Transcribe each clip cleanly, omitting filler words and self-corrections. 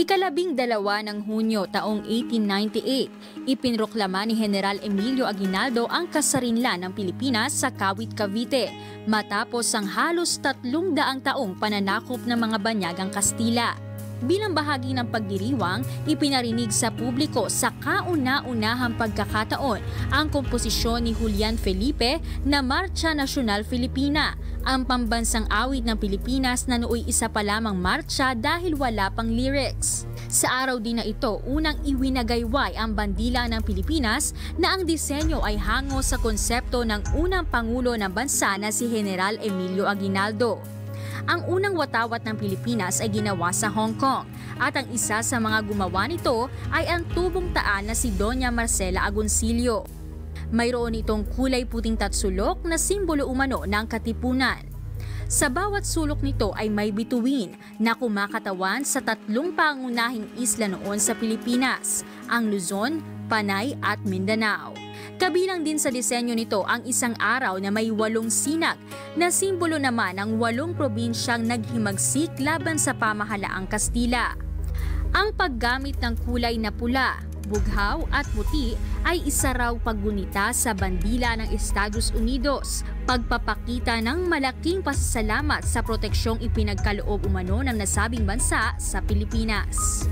Ikalabing-dalawa ng Hunyo taong 1898, ipinroklama ni General Emilio Aguinaldo ang kasarinlan ng Pilipinas sa Kawit, Cavite matapos ang halos 300 taong pananakop ng mga banyagang Kastila. Bilang bahagi ng pagdiriwang, ipinarinig sa publiko sa kauna-unahang pagkakataon ang komposisyon ni Julian Felipe na Marcha Nacional Filipina, ang pambansang awit ng Pilipinas na nooy isa pa lamang marcha dahil wala pang lyrics. Sa araw din na ito, unang iwinagayway ang bandila ng Pilipinas na ang disenyo ay hango sa konsepto ng unang pangulo ng bansa na si General Emilio Aguinaldo. Ang unang watawat ng Pilipinas ay ginawa sa Hong Kong at ang isa sa mga gumawa nito ay ang tubong taan na si Doña Marcela Agoncillo. Mayroon itong kulay puting tatsulok na simbolo umano ng katipunan. Sa bawat sulok nito ay may bituin na kumakatawan sa 3 pangunahing isla noon sa Pilipinas, ang Luzon, Panay at Mindanao. Kabilang din sa disenyo nito ang isang araw na may 8 sinag na simbolo naman ng 8 probinsyang naghimagsik laban sa pamahalaang Kastila. Ang paggamit ng kulay na pula, bughaw at puti ay isa raw paggunita sa bandila ng Estados Unidos, pagpapakita ng malaking pasasalamat sa proteksyong ipinagkaloob umano ng nasabing bansa sa Pilipinas.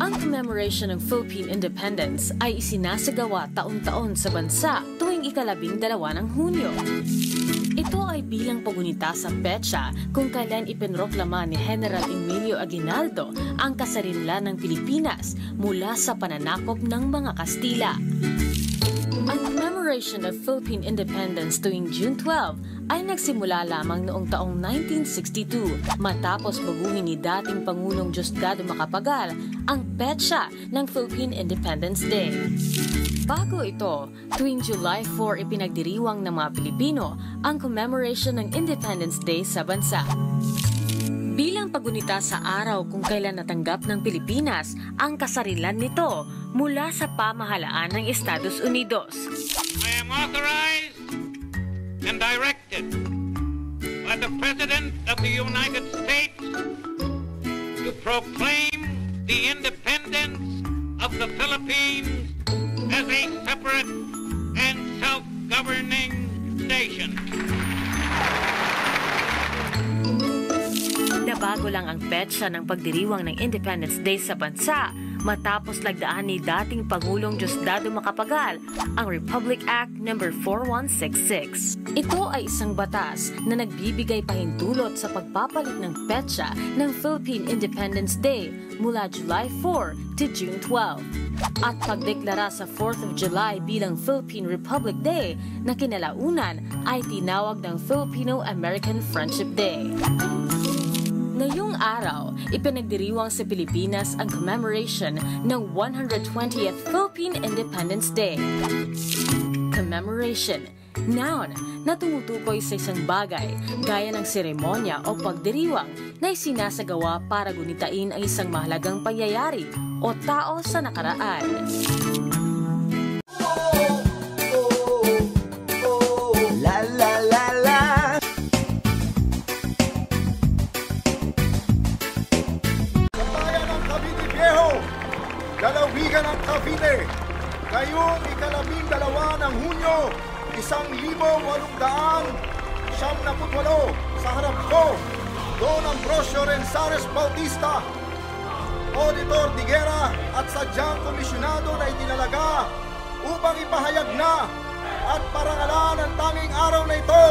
Ang commemoration ng Philippine Independence ay isinasagawa taon-taon sa bansa tuwing ika-12 ng Hunyo. Ito ay bilang pagunita sa petsa kung kailan ipinroklama ni General Emilio Aguinaldo ang kasarinlan ng Pilipinas mula sa pananakop ng mga Kastila. Ang commemoration of Philippine Independence tuwing June 12 ay nagsimula lamang noong taong 1962 matapos baguhin ni dating Pangulong Diosdado Macapagal ang petsa ng Philippine Independence Day. Bago ito, tuwing July 4 ipinagdiriwang ng mga Pilipino ang commemoration ng Independence Day sa bansa. Bilang pagunita sa araw kung kailan natanggap ng Pilipinas ang kasarinlan nito mula sa pamahalaan ng Estados Unidos. I am authorized and directed by the President of the United States to proclaim the independence of the Philippines as a separate and self-governing nation. Nabago lang ang petsa ng pagdiriwang ng Independence Day sa bansa matapos lagdaan ni dating Pangulong Diosdado Macapagal ang Republic Act No. 4166. Ito ay isang batas na nagbibigay pahintulot sa pagpapalit ng petsa ng Philippine Independence Day mula July 4 to June 12 at pagdeklara sa 4th of July bilang Philippine Republic Day na kinalaunan ay tinawag ng Filipino-American Friendship Day. Ngayong araw, ipinagdiriwang sa Pilipinas ang commemoration ng 120th Philippine Independence Day. Commemoration, noun na tumutukoy sa isang bagay gaya ng seremonya o pagdiriwang na isinasagawa para gunitain ang isang mahalagang pangyayari o tao sa nakaraan. Lalawigan ng Cavite, ngayong ika-12 ng Hunyo, 1878, sa harap ko, Don Ambrosio Renzares Bautista, Auditor Diguera at sadyang komisyonado na itinalaga upang ipahayag na at parangalan ang tanging araw na ito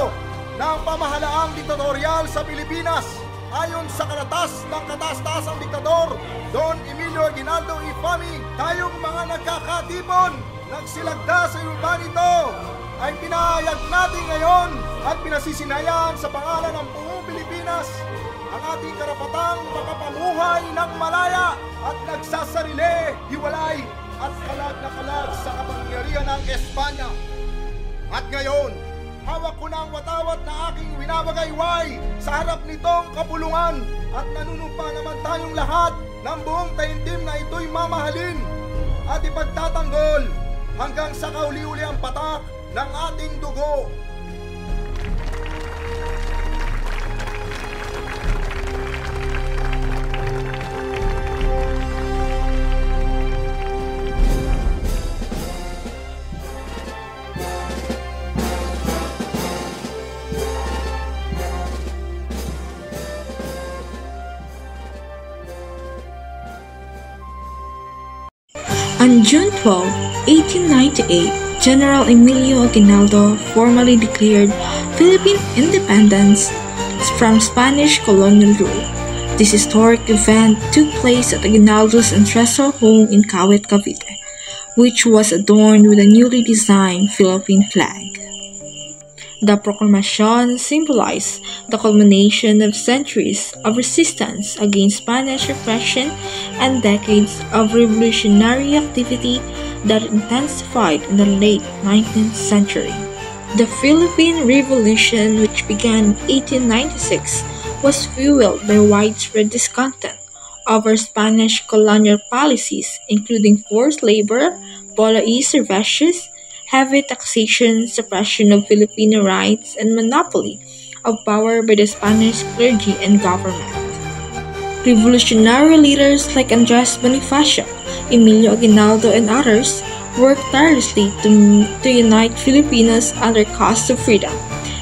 ng pamahalaang diktatorial sa Pilipinas. Ayon sa kalatas ng kataas-taasang diktador, Don Emilio Aguinaldo Infami, tayong mga nagkakatipon, nagsilagda sa iba nito, ay pinahayag natin ngayon at pinasisinayan sa pangalan ng buong Pilipinas ang ating karapatang makapamuhay ng malaya at nagsasarili, hiwalay at kalag na kalag sa kapangyarihan ng Espanya. At ngayon, hawak ko na ang watawat na aking winabagayway sa harap nitong kapulungan at nanunumpa naman tayong lahat ng buong taimtim na ito'y mamahalin at ipagtatanggol hanggang sa kauli-uli ang patak ng ating dugo. On June 12, 1898, General Emilio Aguinaldo formally declared Philippine independence from Spanish colonial rule. This historic event took place at Aguinaldo's ancestral home in Kawit, Cavite, which was adorned with a newly designed Philippine flag. The proclamation symbolized the culmination of centuries of resistance against Spanish repression and decades of revolutionary activity that intensified in the late 19th century. The Philippine Revolution, which began in 1896, was fueled by widespread discontent over Spanish colonial policies, including forced labor, police arrests, heavy taxation, suppression of Filipino rights, and monopoly of power by the Spanish clergy and government. Revolutionary leaders like Andres Bonifacio, Emilio Aguinaldo, and others worked tirelessly to unite Filipinos under cause of freedom.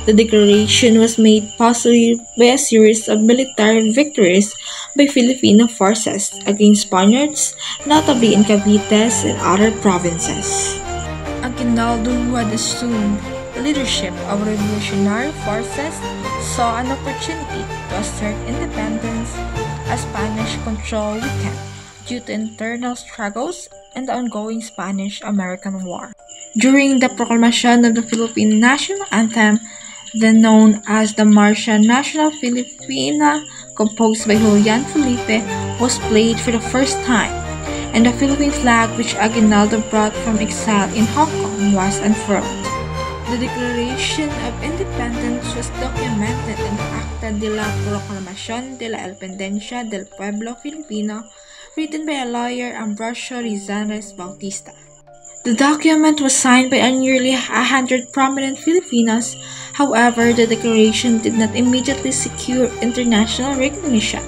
The declaration was made possible by a series of military victories by Filipino forces against Spaniards, notably in Cavite and other provinces. Aguinaldo, who had assumed the leadership of revolutionary forces, saw an opportunity to assert independence as Spanish control weakened due to internal struggles and the ongoing Spanish-American War. During the proclamation of the Philippine National Anthem, then known as the Marcha Nacional Filipina, composed by Julian Felipe, was played for the first time, and the Philippine flag, which Aguinaldo brought from exile in Hong Kong, was unfurled. The Declaration of Independence was documented in the Acta de la Proclamación de la Independencia del Pueblo Filipino, written by a lawyer, Ambrosio Rizares Bautista. The document was signed by nearly 100 prominent Filipinos. However, the declaration did not immediately secure international recognition.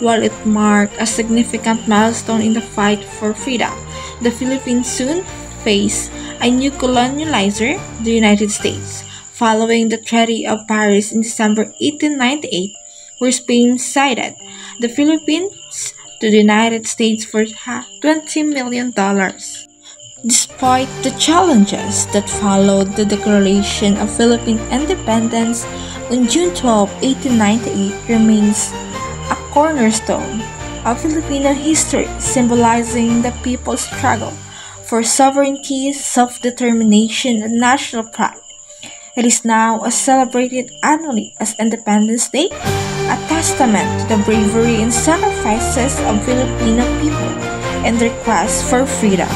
While it marked a significant milestone in the fight for freedom, the Philippines soon faced a new colonializer, the United States, following the Treaty of Paris in December 1898, where Spain ceded the Philippines to the United States for $20 million. Despite the challenges that followed the declaration of Philippine independence on June 12, 1898 remains a cornerstone of Filipino history, symbolizing the people's struggle for sovereignty, self-determination, and national pride. It is now celebrated annually as Independence Day, a testament to the bravery and sacrifices of Filipino people and their quest for freedom.